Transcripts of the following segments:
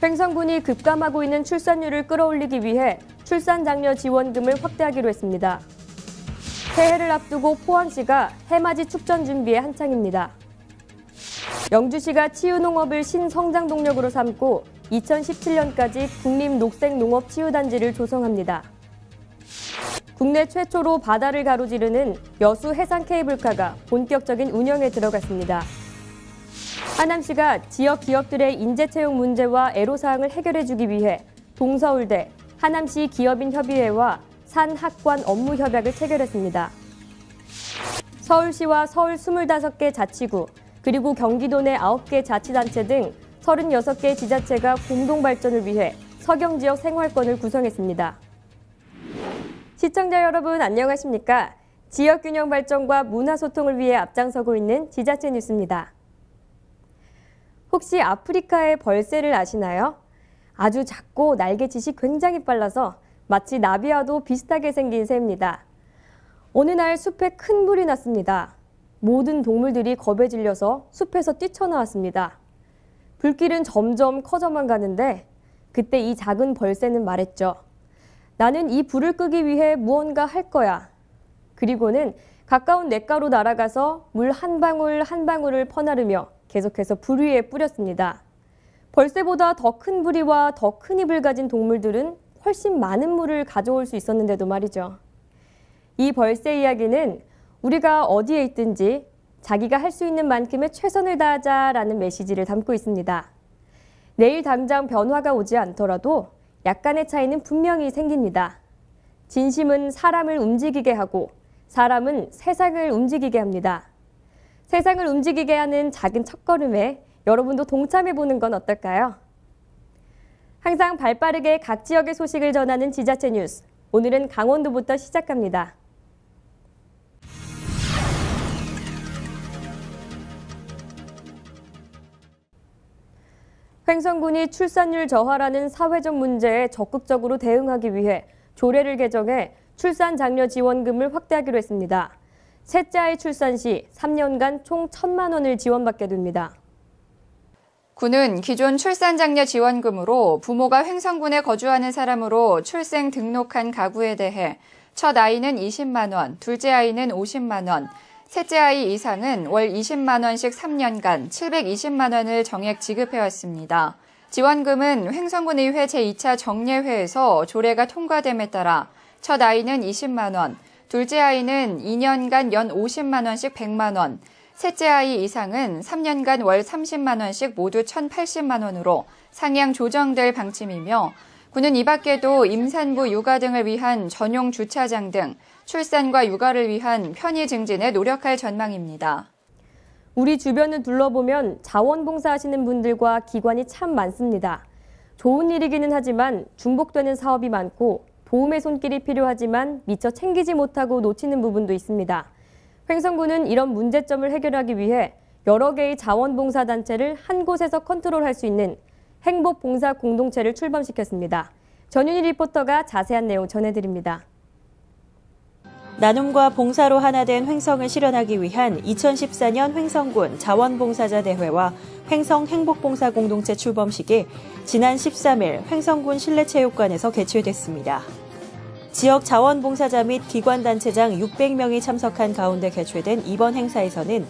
횡성군이 급감하고 있는 출산율을 끌어올리기 위해 출산장려 지원금을 확대하기로 했습니다. 새해를 앞두고 포항시가 해맞이 축전 준비에 한창입니다. 영주시가 치유농업을 신성장 동력으로 삼고 2017년까지 국립녹색농업치유단지를 조성합니다. 국내 최초로 바다를 가로지르는 여수 해상 케이블카가 본격적인 운영에 들어갔습니다. 하남시가 지역 기업들의 인재 채용 문제와 애로사항을 해결해주기 위해 동서울대, 하남시 기업인협의회와 산학관 업무 협약을 체결했습니다. 서울시와 서울 25개 자치구, 그리고 경기도 내 9개 자치단체 등 36개 지자체가 공동 발전을 위해 서경지역 생활권을 구성했습니다. 시청자 여러분 안녕하십니까? 지역균형 발전과 문화소통을 위해 앞장서고 있는 지자체 뉴스입니다. 혹시 아프리카의 벌새를 아시나요? 아주 작고 날개짓이 굉장히 빨라서 마치 나비와도 비슷하게 생긴 새입니다. 어느 날 숲에 큰 불이 났습니다. 모든 동물들이 겁에 질려서 숲에서 뛰쳐나왔습니다. 불길은 점점 커져만 가는데 그때 이 작은 벌새는 말했죠. 나는 이 불을 끄기 위해 무언가 할 거야. 그리고는 가까운 냇가로 날아가서 물 한 방울 한 방울을 퍼나르며 계속해서 불 위에 뿌렸습니다. 벌새보다 더 큰 부리와 더 큰 입을 가진 동물들은 훨씬 많은 물을 가져올 수 있었는데도 말이죠. 이 벌새 이야기는 우리가 어디에 있든지 자기가 할 수 있는 만큼의 최선을 다하자라는 메시지를 담고 있습니다. 내일 당장 변화가 오지 않더라도 약간의 차이는 분명히 생깁니다. 진심은 사람을 움직이게 하고 사람은 세상을 움직이게 합니다. 세상을 움직이게 하는 작은 첫걸음에 여러분도 동참해보는 건 어떨까요? 항상 발빠르게 각 지역의 소식을 전하는 지자체 뉴스. 오늘은 강원도부터 시작합니다. 횡성군이 출산율 저하라는 사회적 문제에 적극적으로 대응하기 위해 조례를 개정해 출산 장려 지원금을 확대하기로 했습니다. 셋째 아이 출산 시 3년간 총 1,000만 원을 지원받게 됩니다. 군은 기존 출산장려 지원금으로 부모가 횡성군에 거주하는 사람으로 출생 등록한 가구에 대해 첫 아이는 20만 원, 둘째 아이는 50만 원, 셋째 아이 이상은 월 20만 원씩 3년간 720만 원을 정액 지급해왔습니다. 지원금은 횡성군의회 제2차 정례회에서 조례가 통과됨에 따라 첫 아이는 20만 원, 둘째 아이는 2년간 연 50만 원씩 100만 원, 셋째 아이 이상은 3년간 월 30만 원씩 모두 1,080만 원으로 상향 조정될 방침이며 군은 이 밖에도 임산부 육아 등을 위한 전용 주차장 등 출산과 육아를 위한 편의 증진에 노력할 전망입니다. 우리 주변을 둘러보면 자원봉사하시는 분들과 기관이 참 많습니다. 좋은 일이기는 하지만 중복되는 사업이 많고 도움의 손길이 필요하지만 미처 챙기지 못하고 놓치는 부분도 있습니다. 횡성군은 이런 문제점을 해결하기 위해 여러 개의 자원봉사단체를 한 곳에서 컨트롤할 수 있는 행복봉사 공동체를 출범시켰습니다. 전윤희 리포터가 자세한 내용 전해드립니다. 나눔과 봉사로 하나 된 횡성을 실현하기 위한 2014년 횡성군 자원봉사자 대회와 횡성 행복봉사 공동체 출범식이 지난 13일 횡성군 실내체육관에서 개최됐습니다. 지역 자원봉사자 및 기관단체장 600명이 참석한 가운데 개최된 이번 행사에서는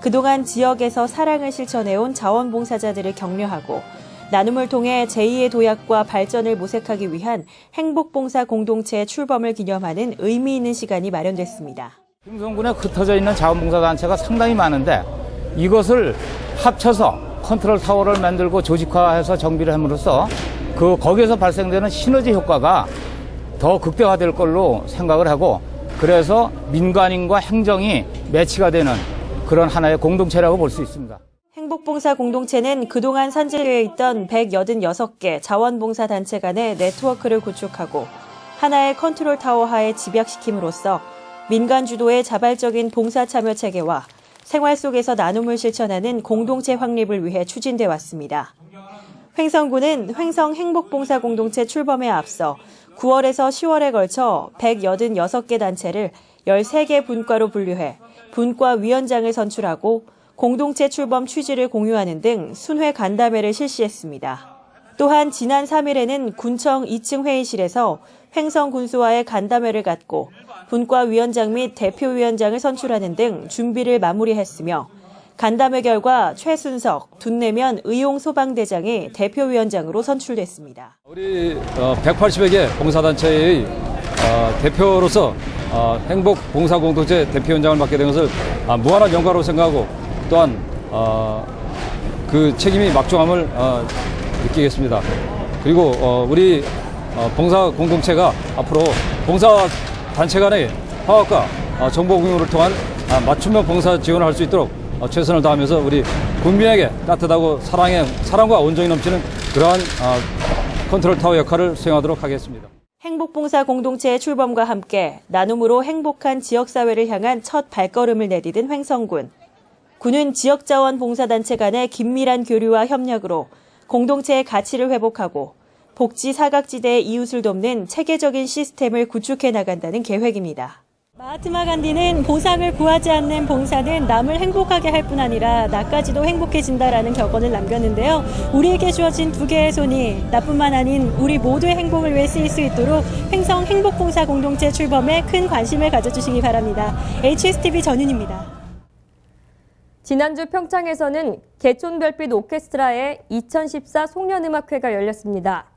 그동안 지역에서 사랑을 실천해온 자원봉사자들을 격려하고 나눔을 통해 제2의 도약과 발전을 모색하기 위한 행복봉사 공동체의 출범을 기념하는 의미 있는 시간이 마련됐습니다. 횡성군에 흩어져 있는 자원봉사단체가 상당히 많은데 이것을 합쳐서 컨트롤 타워를 만들고 조직화해서 정비를 함으로써 거기에서 발생되는 시너지 효과가 더 극대화될 걸로 생각을 하고 그래서 민간인과 행정이 매치가 되는 그런 하나의 공동체라고 볼 수 있습니다. 행복봉사 공동체는 그동안 산재되어 있던 186개 자원봉사단체 간의 네트워크를 구축하고 하나의 컨트롤 타워 하에 집약시킴으로써 민간 주도의 자발적인 봉사 참여 체계와 생활 속에서 나눔을 실천하는 공동체 확립을 위해 추진돼 왔습니다. 횡성군은 횡성 행복봉사 공동체 출범에 앞서 9월에서 10월에 걸쳐 186개 단체를 13개 분과로 분류해 분과 위원장을 선출하고 공동체 출범 취지를 공유하는 등 순회 간담회를 실시했습니다. 또한 지난 3일에는 군청 2층 회의실에서 횡성 군수와의 간담회를 갖고 분과 위원장 및 대표위원장을 선출하는 등 준비를 마무리했으며 간담회 결과 최순석, 둔내면 의용소방대장이 대표위원장으로 선출됐습니다. 우리 180여 개 봉사단체의 대표로서 행복봉사공동체 대표위원장을 맡게 된 것을 무한한 영광으로 생각하고 또한 그 책임이 막중함을 느끼겠습니다. 그리고 우리 봉사공동체가 앞으로 봉사단체 간의 화합과 정보 공유를 통한 맞춤형 봉사 지원을 할 수 있도록 최선을 다하면서 우리 국민에게 따뜻하고 사랑과 온정이 넘치는 그러한 컨트롤 타워 역할을 수행하도록 하겠습니다. 행복봉사 공동체의 출범과 함께 나눔으로 행복한 지역사회를 향한 첫 발걸음을 내디딘 횡성군. 군은 지역자원 봉사단체 간의 긴밀한 교류와 협력으로 공동체의 가치를 회복하고 복지 사각지대의 이웃을 돕는 체계적인 시스템을 구축해 나간다는 계획입니다. 마하트마 간디는 보상을 구하지 않는 봉사는 남을 행복하게 할 뿐 아니라 나까지도 행복해진다라는 격언을 남겼는데요. 우리에게 주어진 두 개의 손이 나뿐만 아닌 우리 모두의 행복을 위해 쓰일 수 있도록 횡성 행복봉사 공동체 출범에 큰 관심을 가져주시기 바랍니다. HSTV 전윤입니다. 지난주 평창에서는 개촌별빛 오케스트라의 2014 송년음악회가 열렸습니다.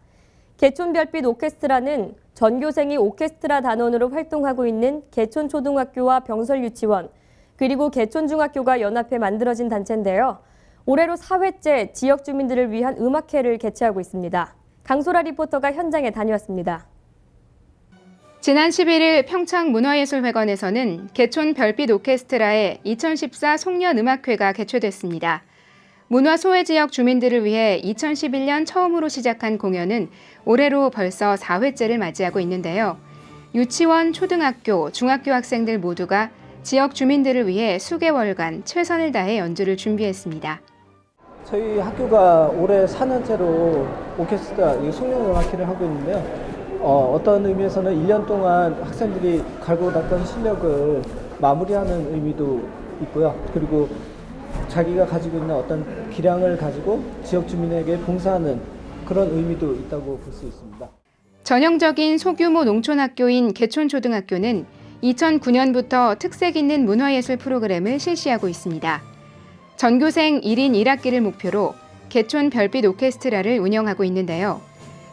개촌별빛 오케스트라는 전교생이 오케스트라 단원으로 활동하고 있는 개촌초등학교와 병설유치원, 그리고 개촌중학교가 연합해 만들어진 단체인데요. 올해로 4회째 지역 주민들을 위한 음악회를 개최하고 있습니다. 강소라 리포터가 현장에 다녀왔습니다. 지난 11일 평창문화예술회관에서는 개촌 별빛 오케스트라의 2014 송년음악회가 개최됐습니다. 문화 소외 지역 주민들을 위해 2011년 처음으로 시작한 공연은 올해로 벌써 4회째를 맞이하고 있는데요. 유치원, 초등학교, 중학교 학생들 모두가 지역 주민들을 위해 수개월간 최선을 다해 연주를 준비했습니다. 저희 학교가 올해 4년째로 오케스트라 송년음악회를 하고 있는데요. 어떤 의미에서는 1년 동안 학생들이 갈고 닦은 실력을 마무리하는 의미도 있고요. 그리고 자기가 가지고 있는 어떤 기량을 가지고 지역 주민에게 봉사하는 그런 의미도 있다고 볼 수 있습니다. 전형적인 소규모 농촌학교인 개촌초등학교는 2009년부터 특색 있는 문화예술 프로그램을 실시하고 있습니다. 전교생 1인 1학기를 목표로 개촌 별빛 오케스트라를 운영하고 있는데요.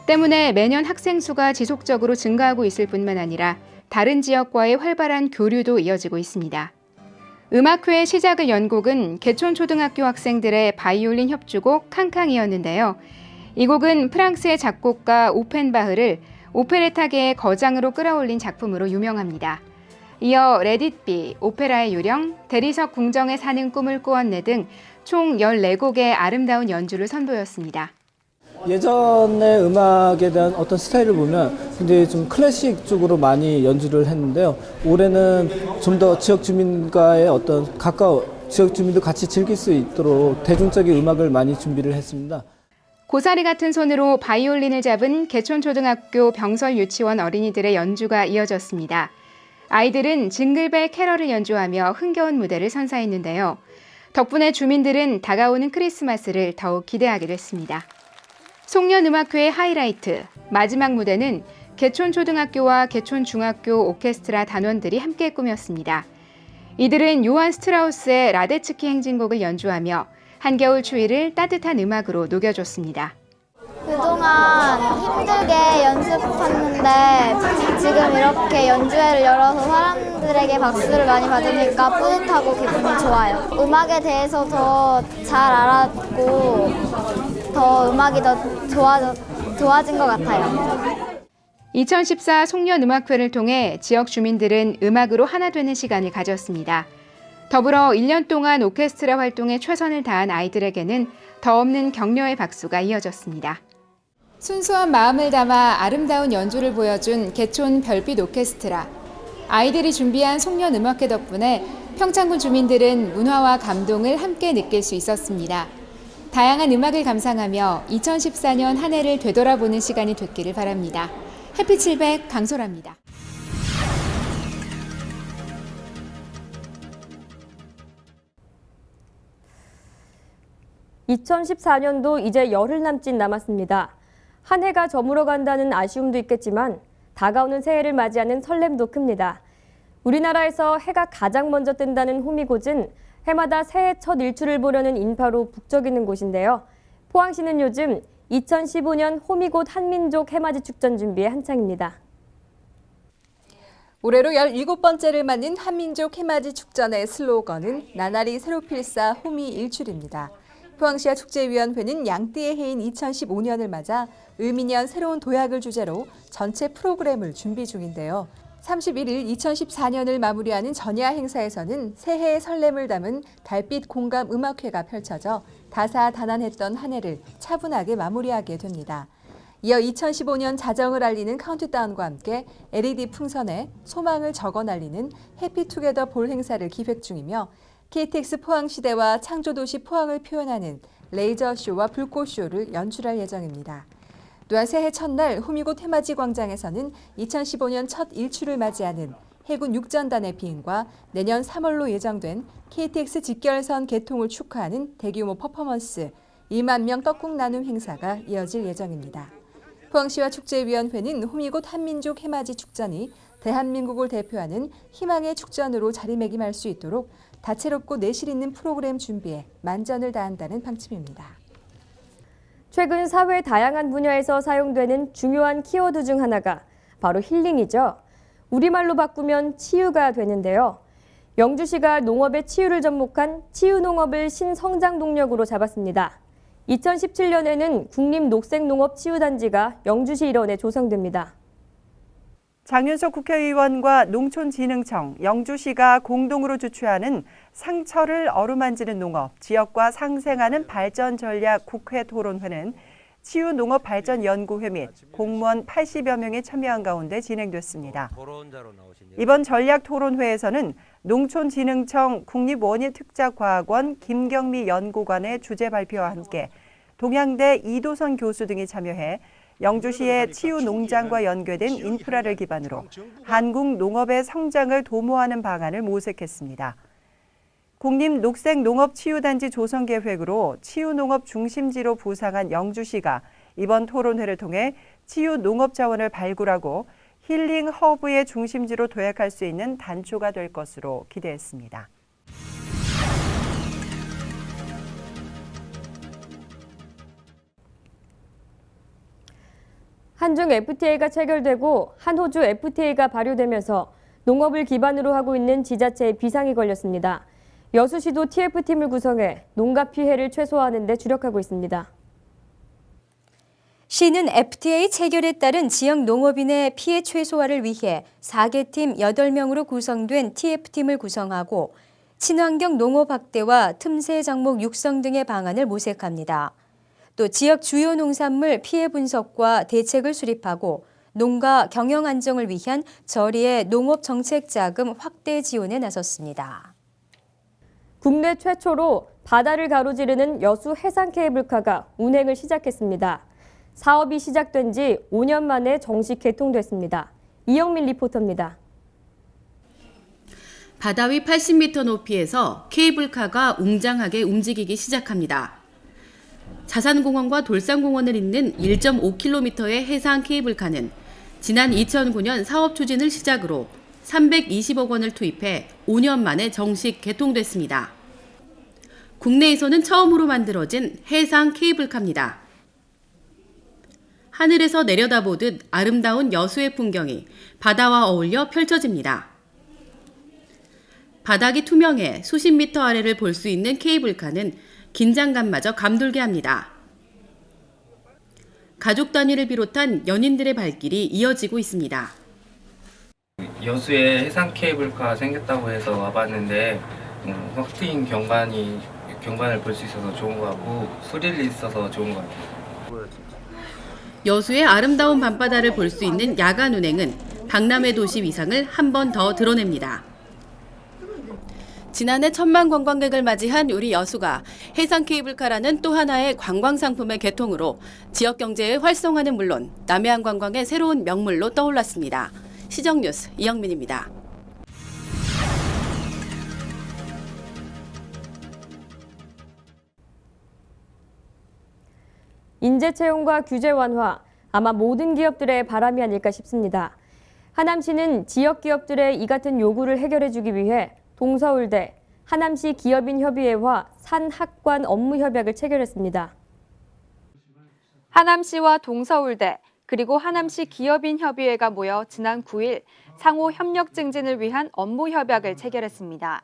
때문에 매년 학생 수가 지속적으로 증가하고 있을 뿐만 아니라 다른 지역과의 활발한 교류도 이어지고 있습니다. 음악회의 시작을 연 곡은 개촌초등학교 학생들의 바이올린 협주곡 캉캉이었는데요. 이 곡은 프랑스의 작곡가 오펜바흐를 오페레타계의 거장으로 끌어올린 작품으로 유명합니다. 이어 레딧비, 오페라의 요령, 대리석 궁정에 사는 꿈을 꾸었네 등 총 14곡의 아름다운 연주를 선보였습니다. 예전의 음악에 대한 어떤 스타일을 보면 굉장히 좀 클래식 쪽으로 많이 연주를 했는데요. 올해는 좀 더 지역 주민과의 어떤 지역 주민도 같이 즐길 수 있도록 대중적인 음악을 많이 준비를 했습니다. 고사리 같은 손으로 바이올린을 잡은 개촌초등학교 병설유치원 어린이들의 연주가 이어졌습니다. 아이들은 징글벨 캐럴을 연주하며 흥겨운 무대를 선사했는데요. 덕분에 주민들은 다가오는 크리스마스를 더욱 기대하게 됐습니다. 송년음악회의 하이라이트, 마지막 무대는 개촌초등학교와 개촌중학교 오케스트라 단원들이 함께 꾸몄습니다. 이들은 요한 스트라우스의 라데츠키 행진곡을 연주하며 한겨울 추위를 따뜻한 음악으로 녹여줬습니다. 그동안 힘들게 연습했는데 지금 이렇게 연주회를 열어서 사람들에게 박수를 많이 받으니까 뿌듯하고 기분이 좋아요. 음악에 대해서 더 잘 알았고 더 음악이 더 좋아진 것 같아요. 2014 송년음악회를 통해 지역 주민들은 음악으로 하나 되는 시간을 가졌습니다. 더불어 1년 동안 오케스트라 활동에 최선을 다한 아이들에게는 더 없는 격려의 박수가 이어졌습니다. 순수한 마음을 담아 아름다운 연주를 보여준 개촌 별빛 오케스트라. 아이들이 준비한 송년음악회 덕분에 평창군 주민들은 문화와 감동을 함께 느낄 수 있었습니다. 다양한 음악을 감상하며 2014년 한 해를 되돌아보는 시간이 됐기를 바랍니다. 해피700 강소라입니다. 2014년도 이제 열흘 남짓 남았습니다. 한 해가 저물어간다는 아쉬움도 있겠지만 다가오는 새해를 맞이하는 설렘도 큽니다. 우리나라에서 해가 가장 먼저 뜬다는 호미곶은 해마다 새해 첫 일출을 보려는 인파로 북적이는 곳인데요. 포항시는 요즘 2015년 호미곶 한민족 해맞이 축전 준비에 한창입니다. 올해로 17번째를 맞는 한민족 해맞이 축전의 슬로건은 나날이 새로필사 호미일출입니다. 포항시와 축제위원회는 양띠의 해인 2015년을 맞아 을미년 새로운 도약을 주제로 전체 프로그램을 준비 중인데요. 31일 2014년을 마무리하는 전야 행사에서는 새해의 설렘을 담은 달빛 공감 음악회가 펼쳐져 다사다난했던 한 해를 차분하게 마무리하게 됩니다. 이어 2015년 자정을 알리는 카운트다운과 함께 LED 풍선에 소망을 적어 날리는 해피투게더 볼 행사를 기획 중이며 KTX 포항시대와 창조도시 포항을 표현하는 레이저쇼와 불꽃쇼를 연출할 예정입니다. 또한 새해 첫날 호미곶 해맞이 광장에서는 2015년 첫 일출을 맞이하는 해군 육전단의 비행과 내년 3월로 예정된 KTX 직결선 개통을 축하하는 대규모 퍼포먼스 1만 명 떡국 나눔 행사가 이어질 예정입니다. 포항시와 축제위원회는 호미곶 한민족 해맞이 축전이 대한민국을 대표하는 희망의 축전으로 자리매김할 수 있도록 다채롭고 내실 있는 프로그램 준비에 만전을 다한다는 방침입니다. 최근 사회 다양한 분야에서 사용되는 중요한 키워드 중 하나가 바로 힐링이죠. 우리말로 바꾸면 치유가 되는데요. 영주시가 농업의 치유를 접목한 치유농업을 신성장 동력으로 잡았습니다. 2017년에는 국립녹색농업치유단지가 영주시 일원에 조성됩니다. 장윤석 국회의원과 농촌진흥청, 영주시가 공동으로 주최하는 상처를 어루만지는 농업, 지역과 상생하는 발전 전략 국회 토론회는 치유농업발전연구회 및 공무원 80여 명이 참여한 가운데 진행됐습니다. 이번 전략 토론회에서는 농촌진흥청 국립원예특작과학원 김경미 연구관의 주제 발표와 함께 동양대 이도선 교수 등이 참여해 영주시의 치유농장과 연계된 인프라를 기반으로 한국 농업의 성장을 도모하는 방안을 모색했습니다. 국립녹색농업치유단지 조성 계획으로 치유농업 중심지로 부상한 영주시가 이번 토론회를 통해 치유농업 자원을 발굴하고 힐링 허브의 중심지로 도약할 수 있는 단초가 될 것으로 기대했습니다. 한중 FTA가 체결되고 한호주 FTA가 발효되면서 농업을 기반으로 하고 있는 지자체에 비상이 걸렸습니다. 여수시도 TF팀을 구성해 농가 피해를 최소화하는 데 주력하고 있습니다. 시는 FTA 체결에 따른 지역 농업인의 피해 최소화를 위해 4개 팀 8명으로 구성된 TF팀을 구성하고 친환경 농업 확대와 틈새 작목 육성 등의 방안을 모색합니다. 또 지역 주요 농산물 피해 분석과 대책을 수립하고 농가 경영 안정을 위한 저리의 농업 정책 자금 확대 지원에 나섰습니다. 국내 최초로 바다를 가로지르는 여수 해상 케이블카가 운행을 시작했습니다. 사업이 시작된 지 5년 만에 정식 개통됐습니다. 이영민 리포터입니다. 바다 위 80m 높이에서 케이블카가 웅장하게 움직이기 시작합니다. 자산공원과 돌산공원을 잇는 1.5km의 해상 케이블카는 지난 2009년 사업 추진을 시작으로 320억 원을 투입해 5년 만에 정식 개통됐습니다. 국내에서는 처음으로 만들어진 해상 케이블카입니다. 하늘에서 내려다보듯 아름다운 여수의 풍경이 바다와 어울려 펼쳐집니다. 바닥이 투명해 수십 미터 아래를 볼 수 있는 케이블카는 긴장감마저 감돌게 합니다. 가족 단위를 비롯한 연인들의 발길이 이어지고 있습니다. 여수에 해상 케이블카 생겼다고 해서 와봤는데 확 트인 경관을 볼 수 있어서 좋은 것 같고 스릴이 있어서 좋은 것 같아요. 여수의 아름다운 밤바다를 볼 수 있는 야간 운행은 박람회 도시 위상을 한 번 더 드러냅니다. 지난해 1,000만 관광객을 맞이한 우리 여수가 해상 케이블카라는 또 하나의 관광 상품의 개통으로 지역 경제의 활성화는 물론 남해안 관광의 새로운 명물로 떠올랐습니다. 시정뉴스 이영민입니다. 인재 채용과 규제 완화, 아마 모든 기업들의 바람이 아닐까 싶습니다. 하남시는 지역 기업들의 이 같은 요구를 해결해주기 위해 동서울대, 하남시 기업인협의회와 산학관 업무협약을 체결했습니다. 하남시와 동서울대, 그리고 하남시 기업인협의회가 모여 지난 9일 상호 협력 증진을 위한 업무협약을 체결했습니다.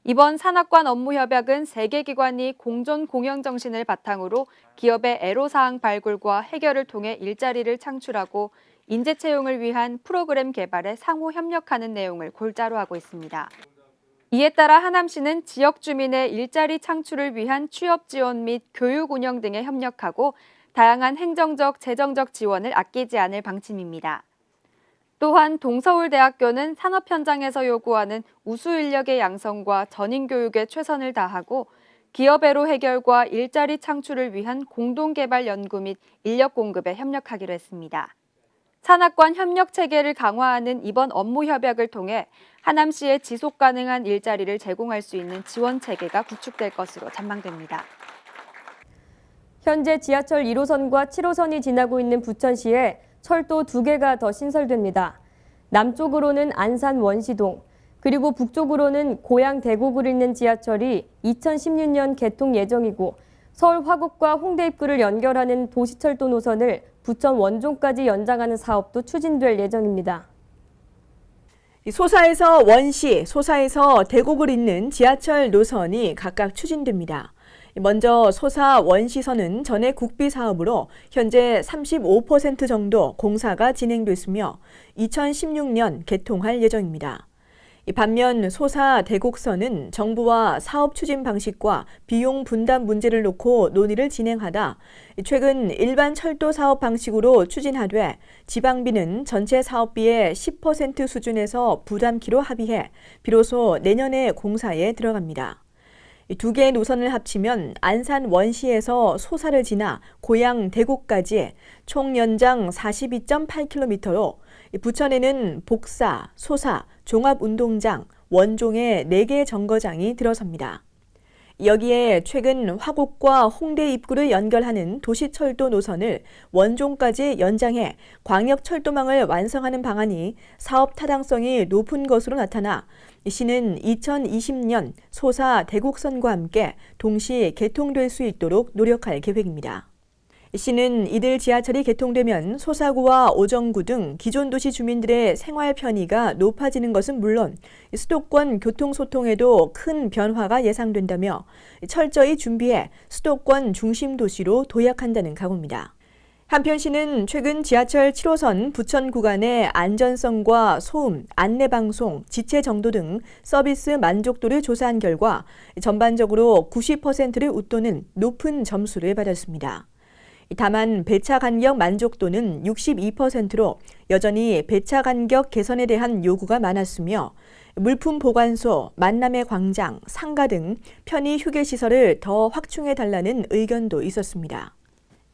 이번 산학관 업무협약은 3개 기관이 공존 공영 정신을 바탕으로 기업의 애로사항 발굴과 해결을 통해 일자리를 창출하고 인재 채용을 위한 프로그램 개발에 상호 협력하는 내용을 골자로 하고 있습니다. 이에 따라 하남시는 지역 주민의 일자리 창출을 위한 취업 지원 및 교육 운영 등에 협력하고 다양한 행정적, 재정적 지원을 아끼지 않을 방침입니다. 또한 동서울대학교는 산업 현장에서 요구하는 우수 인력의 양성과 전인 교육에 최선을 다하고 기업 애로 해결과 일자리 창출을 위한 공동개발 연구 및 인력 공급에 협력하기로 했습니다. 산학관 협력 체계를 강화하는 이번 업무 협약을 통해 하남시의 지속 가능한 일자리를 제공할 수 있는 지원 체계가 구축될 것으로 전망됩니다. 현재 지하철 1호선과 7호선이 지나고 있는 부천시에 철도 2개가 더 신설됩니다. 남쪽으로는 안산 원시동, 그리고 북쪽으로는 고양 대곡을 잇는 지하철이 2016년 개통 예정이고 서울 화곡과 홍대 입구를 연결하는 도시철도 노선을 부천 원종까지 연장하는 사업도 추진될 예정입니다. 소사에서 원시, 소사에서 대곡을 잇는 지하철 노선이 각각 추진됩니다. 먼저 소사 원시선은 전액 국비 사업으로 현재 35% 정도 공사가 진행됐으며 2016년 개통할 예정입니다. 반면 소사 대곡선은 정부와 사업 추진 방식과 비용 분담 문제를 놓고 논의를 진행하다 최근 일반 철도 사업 방식으로 추진하되 지방비는 전체 사업비의 10% 수준에서 부담키로 합의해 비로소 내년에 공사에 들어갑니다. 2개의 노선을 합치면 안산 원시에서 소사를 지나 고양 대곡까지 총 연장 42.8km로 부천에는 복사, 소사, 종합운동장, 원종의 4개 정거장이 들어섭니다. 여기에 최근 화곡과 홍대 입구를 연결하는 도시철도 노선을 원종까지 연장해 광역철도망을 완성하는 방안이 사업 타당성이 높은 것으로 나타나 시는 2020년 소사 대곡선과 함께 동시 개통될 수 있도록 노력할 계획입니다. 시는 이들 지하철이 개통되면 소사구와 오정구 등 기존 도시 주민들의 생활 편의가 높아지는 것은 물론 수도권 교통소통에도 큰 변화가 예상된다며 철저히 준비해 수도권 중심 도시로 도약한다는 각오입니다. 한편 시는 최근 지하철 7호선 부천 구간의 안전성과 소음, 안내방송, 지체 정도 등 서비스 만족도를 조사한 결과 전반적으로 90%를 웃도는 높은 점수를 받았습니다. 다만 배차 간격 만족도는 62%로 여전히 배차 간격 개선에 대한 요구가 많았으며 물품 보관소, 만남의 광장, 상가 등 편의 휴게시설을 더 확충해달라는 의견도 있었습니다.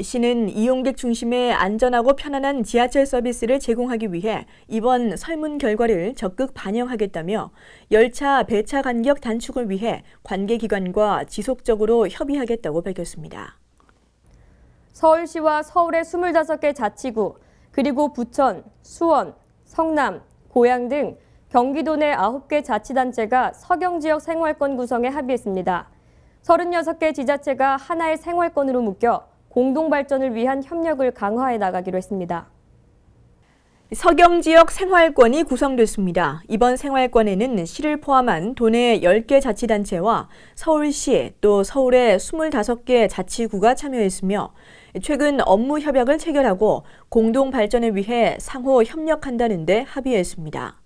시는 이용객 중심의 안전하고 편안한 지하철 서비스를 제공하기 위해 이번 설문 결과를 적극 반영하겠다며 열차 배차 간격 단축을 위해 관계기관과 지속적으로 협의하겠다고 밝혔습니다. 서울시와 서울의 25개 자치구, 그리고 부천, 수원, 성남, 고양 등 경기도 내 9개 자치단체가 서경지역 생활권 구성에 합의했습니다. 36개 지자체가 하나의 생활권으로 묶여 공동발전을 위한 협력을 강화해 나가기로 했습니다. 서경지역 생활권이 구성됐습니다. 이번 생활권에는 시를 포함한 도내 10개 자치단체와 서울시 또 서울의 25개 자치구가 참여했으며 최근 업무 협약을 체결하고 공동 발전을 위해 상호 협력한다는 데 합의했습니다.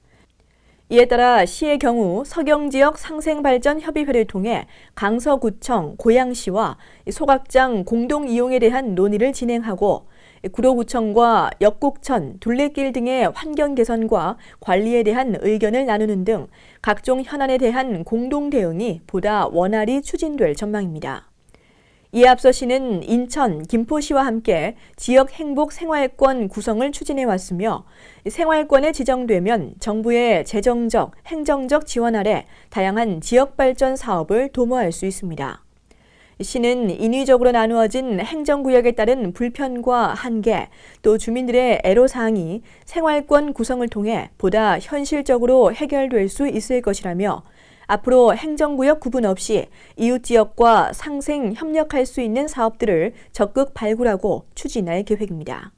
이에 따라 시의 경우 서경지역 상생발전협의회를 통해 강서구청, 고양시와 소각장 공동 이용에 대한 논의를 진행하고 구로구청과 역곡천, 둘레길 등의 환경 개선과 관리에 대한 의견을 나누는 등 각종 현안에 대한 공동 대응이 보다 원활히 추진될 전망입니다. 이에 앞서 시는 인천, 김포시와 함께 지역 행복 생활권 구성을 추진해 왔으며 생활권에 지정되면 정부의 재정적, 행정적 지원 아래 다양한 지역 발전 사업을 도모할 수 있습니다. 시는 인위적으로 나누어진 행정구역에 따른 불편과 한계, 또 주민들의 애로사항이 생활권 구성을 통해 보다 현실적으로 해결될 수 있을 것이라며 앞으로 행정구역 구분 없이 이웃 지역과 상생 협력할 수 있는 사업들을 적극 발굴하고 추진할 계획입니다.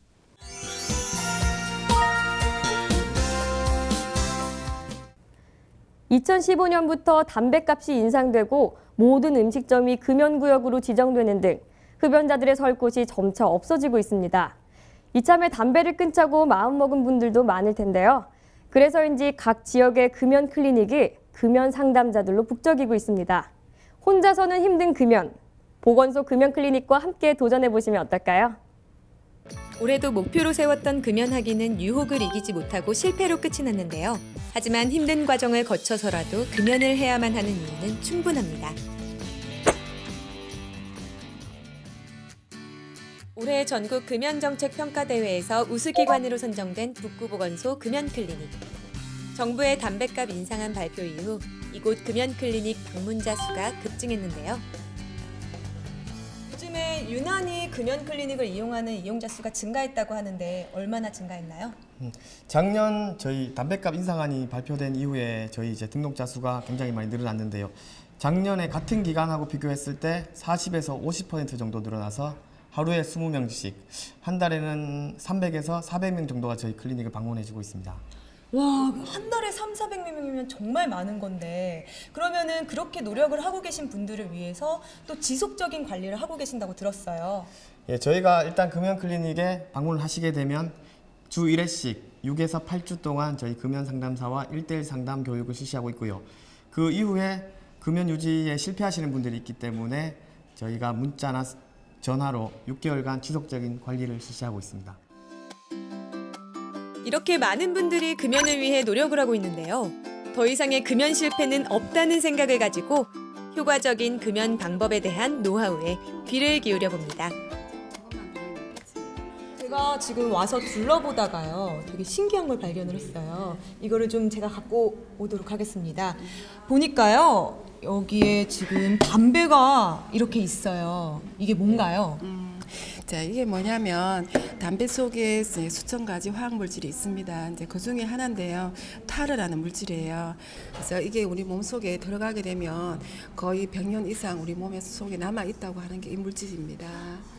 (2015년부터) 담배값이 인상되고 모든 음식점이 금연구역으로 지정되는 등 흡연자들의 설 곳이 점차 없어지고 있습니다. 이참에 담배를 끊자고 마음먹은 분들도 많을 텐데요. 그래서인지 각 지역의 금연 클리닉이 금연 상담자들로 북적이고 있습니다. 혼자서는 힘든 금연, 보건소 금연 클리닉과 함께 도전해보시면 어떨까요? 올해도 목표로 세웠던 금연하기는 유혹을 이기지 못하고 실패로 끝이 났는데요. 하지만 힘든 과정을 거쳐서라도 금연을 해야만 하는 이유는 충분합니다. 올해 전국 금연정책평가대회에서 우수기관으로 선정된 북구보건소 금연클리닉. 정부의 담배값 인상안 발표 이후 이곳 금연클리닉 방문자 수가 급증했는데요. 요즘에 유난히 금연클리닉을 이용하는 이용자 수가 증가했다고 하는데 얼마나 증가했나요? 작년 저희 담배값 인상안이 발표된 이후에 저희 이제 등록자 수가 굉장히 많이 늘어났는데요. 작년에 같은 기간하고 비교했을 때 40에서 50% 정도 늘어나서 하루에 20명씩, 한 달에는 300에서 400명 정도가 저희 클리닉을 방문해주고 있습니다. 와, 한 달에 300~400명이면 정말 많은 건데 그러면은 그렇게 노력을 하고 계신 분들을 위해서 또 지속적인 관리를 하고 계신다고 들었어요. 예, 저희가 일단 금연 클리닉에 방문을 하시게 되면 주 1회씩 6에서 8주 동안 저희 금연 상담사와 1:1 상담 교육을 실시하고 있고요. 그 이후에 금연 유지에 실패하시는 분들이 있기 때문에 저희가 문자나 전화로 6개월간 지속적인 관리를 실시하고 있습니다. 이렇게 많은 분들이 금연을 위해 노력을 하고 있는데요. 더 이상의 금연 실패는 없다는 생각을 가지고 효과적인 금연 방법에 대한 노하우에 귀를 기울여 봅니다. 제가 지금 와서 둘러보다가요, 되게 신기한 걸 발견을 했어요. 이거를 좀 제가 갖고 오도록 하겠습니다. 보니까요, 여기에 지금 담배가 이렇게 있어요. 이게 뭔가요? 자, 이게 뭐냐면 담배 속에 수천 가지 화학 물질이 있습니다. 이제 그 중에 하나인데요. 타르라는 물질이에요. 그래서 이게 우리 몸 속에 들어가게 되면 거의 100년 이상 우리 몸 속에 남아 있다고 하는 게 이 물질입니다.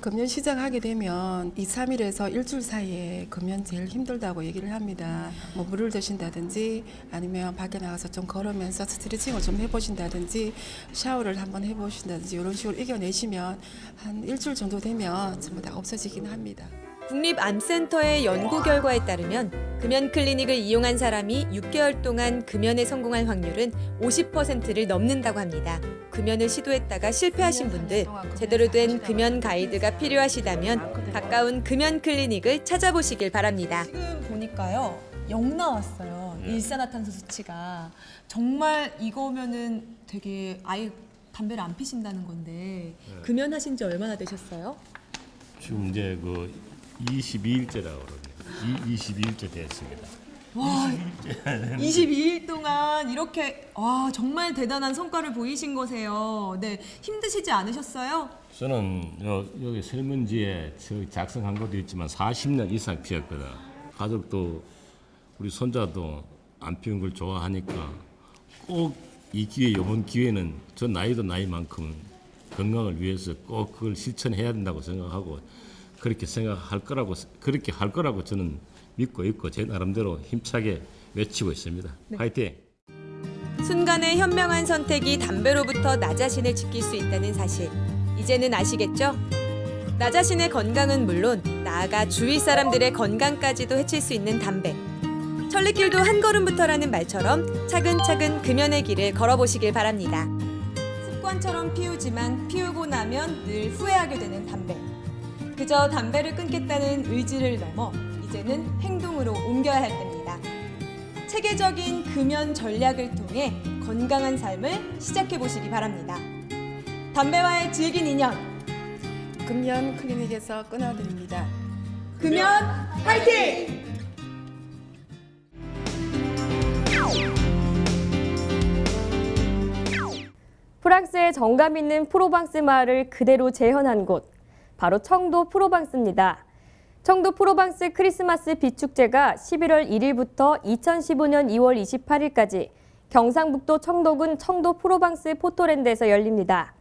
금연 시작하게 되면 2, 3일에서 일주일 사이에 금연 제일 힘들다고 얘기를 합니다. 뭐 물을 드신다든지 아니면 밖에 나가서 좀 걸으면서 스트레칭을 좀 해보신다든지 샤워를 한번 해보신다든지 이런 식으로 이겨내시면 한 일주일 정도 되면 전부 다 없어지긴 합니다. 국립암센터의 연구 결과에 따르면 금연 클리닉을 이용한 사람이 6개월 동안 금연에 성공할 확률은 50%를 넘는다고 합니다. 금연을 시도했다가 실패하신 분들, 제대로 된 금연 가이드가 필요하시다면 가까운 금연 클리닉을 찾아보시길 바랍니다. 지금 보니까요, 0 나왔어요. 일산화탄소 수치가. 정말 이거면은 되게 아예 담배를 안 피신다는 건데 금연하신 지 얼마나 되셨어요? 지금 이제 그 22일째라고 그러네요. 22일째 됐습니다. 와, 22일 동안 이렇게 정말 대단한 성과를 보이신 거세요. 네, 힘드시지 않으셨어요? 저는 여기 설문지에 작성한 것도 있지만 40년 이상 피웠거든. 가족도 우리 손자도 안 피운 걸 좋아하니까 꼭 이 기회, 이번 기회는 저 나이도 나이만큼 건강을 위해서 꼭 그걸 실천해야 된다고 생각하고 그렇게 할 거라고 저는 믿고 있고 제 나름대로 힘차게 외치고 있습니다. 네. 화이팅! 순간의 현명한 선택이 담배로부터 나 자신을 지킬 수 있다는 사실. 이제는 아시겠죠? 나 자신의 건강은 물론 나아가 주위 사람들의 건강까지도 해칠 수 있는 담배. 천리길도 한 걸음부터라는 말처럼 차근차근 금연의 길을 걸어보시길 바랍니다. 습관처럼 피우지만 피우고 나면 늘 후회하게 되는 담배. 그저 담배를 끊겠다는 의지를 넘어 이제는 행동으로 옮겨야 할 때입니다. 체계적인 금연 전략을 통해 건강한 삶을 시작해 보시기 바랍니다. 담배와의 질긴 인연, 금연 클리닉에서 끊어드립니다. 금연 화이팅! 프랑스의 정감 있는 프로방스 마을을 그대로 재현한 곳, 바로 청도 프로방스입니다. 청도 프로방스 크리스마스 빛축제가 11월 1일부터 2015년 2월 28일까지 경상북도 청도군 청도 프로방스 포토랜드에서 열립니다.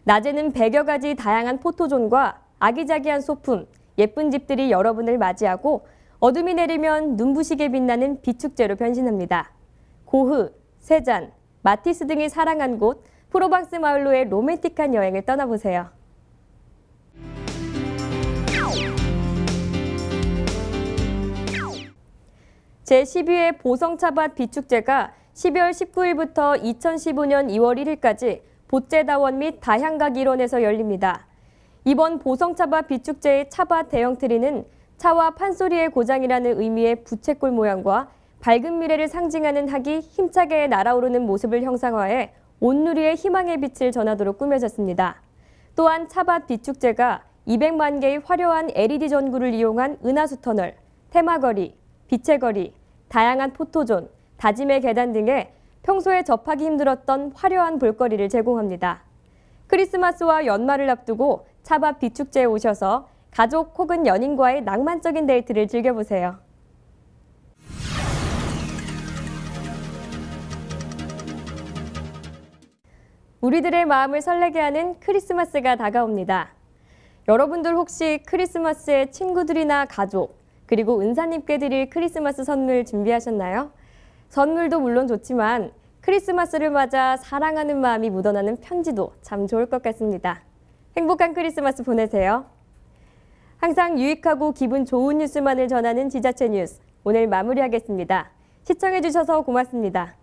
낮에는 100여 가지 다양한 포토존과 아기자기한 소품, 예쁜 집들이 여러분을 맞이하고 어둠이 내리면 눈부시게 빛나는 빛축제로 변신합니다. 고흐, 세잔, 마티스 등이 사랑한 곳 프로방스 마을로의 로맨틱한 여행을 떠나보세요. 제12회 보성차밭 빛축제가 12월 19일부터 2015년 2월 1일까지 보째다원 및 다향각 일원에서 열립니다. 이번 보성차밭 빛축제의 차밭 대형 트리는 차와 판소리의 고장이라는 의미의 부채꼴 모양과 밝은 미래를 상징하는 학이 힘차게 날아오르는 모습을 형상화해 온누리의 희망의 빛을 전하도록 꾸며졌습니다. 또한 차밭 빛축제가 200만 개의 화려한 LED 전구를 이용한 은하수 터널, 테마거리, 빛의 거리, 다양한 포토존, 다짐의 계단 등의 평소에 접하기 힘들었던 화려한 볼거리를 제공합니다. 크리스마스와 연말을 앞두고 차밭 빛축제에 오셔서 가족 혹은 연인과의 낭만적인 데이트를 즐겨보세요. 우리들의 마음을 설레게 하는 크리스마스가 다가옵니다. 여러분들 혹시 크리스마스에 친구들이나 가족, 그리고 은사님께 드릴 크리스마스 선물 준비하셨나요? 선물도 물론 좋지만 크리스마스를 맞아 사랑하는 마음이 묻어나는 편지도 참 좋을 것 같습니다. 행복한 크리스마스 보내세요. 항상 유익하고 기분 좋은 뉴스만을 전하는 지자체 뉴스, 오늘 마무리하겠습니다. 시청해주셔서 고맙습니다.